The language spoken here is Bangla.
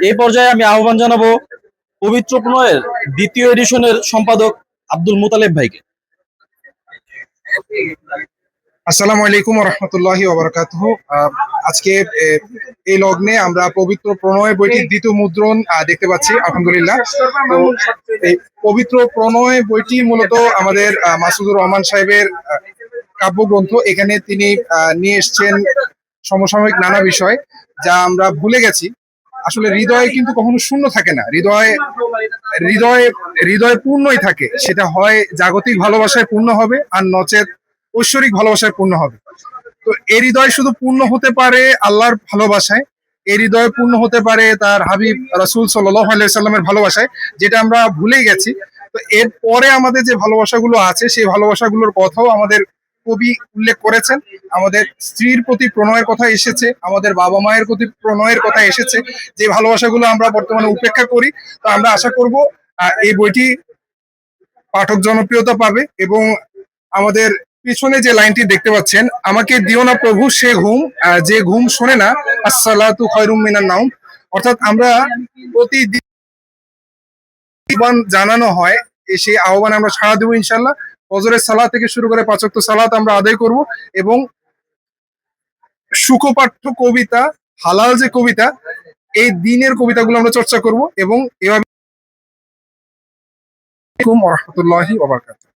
এই পর্যায়ে আমি আহ্বান জানাবো পবিত্র প্রণয়ের দ্বিতীয় এডিশনের সম্পাদক আব্দুল মুতালেব ভাইকে। আসসালামু আলাইকুম রহমতুল্লাহি ওবরাকাতুহু। আজকে এই লগ্নে আমরা পবিত্র প্রণয় বইটির দ্বিতীয় মুদ্রণ দেখতে পাচ্ছি, আলহামদুলিল্লাহ। তো এই পবিত্র প্রণয় বইটি মূলত আমাদের মাসুদুর রহমান সাহেবের কাব্যগ্রন্থ। এখানে তিনি নিয়ে এসছেন সমসাময়িক নানা বিষয় যা আমরা ভুলে গেছি। আসলে হৃদয় কিন্তু কখনো শূন্য থাকে না, হৃদয় হৃদয় হৃদয় পূর্ণই থাকে। সেটা হয় জাগতিক ভালোবাসায় পূর্ণ হবে, আর নচেত ঐশ্বরিক ভালোবাসায় পূর্ণ হবে। তো এই হৃদয় শুধু পূর্ণ হতে পারে আল্লাহর ভালোবাসায়, এই হৃদয় পূর্ণ হতে পারে তার হাবিব রাসূল সাল্লাল্লাহু আলাইহি সাল্লামের ভালোবাসায়, যেটা আমরা ভুলেই গেছি। তো এর পরে আমাদের যে ভালোবাসাগুলো আছে সেই ভালোবাসাগুলোর কথাও আমাদের কবি উল্লেখ করেছেন। আমাদের স্ত্রীর প্রতি প্রণয়ের কথা এসেছে, আমাদের বাবা মায়ের প্রতি প্রণয়ের কথা এসেছে, যে ভালোবাসাগুলো আমরা বর্তমানে উপেক্ষা করি। তো আমরা আশা করব এই বইটি পাঠক জনপ্রিয়তা পাবে। এবং আমাদের পিছনে যে লাইনটি দেখতে পাচ্ছেন, আমাকে দিও না প্রভু সে ঘুম যে ঘুম শোনে না, আসসালাতু খায়রুম মিনান নাওম। অর্থাৎ আমরা প্রতিদিন জানানো হয়, সেই আহ্বানে আমরা সাড়া দেবো ইনশাল্লাহ। ফজরের সালাত থেকে শুরু করে 5 ওয়াক্ত সালাত আমরা আদায় করব, এবং সুখপাঠ্য কবিতা, হালাল যে কবিতা, এই দিনের কবিতাগুলো আমরা চর্চা করব। এবং এভাবে রহমতুল্লাহি ওয়া বারাকাতুহু।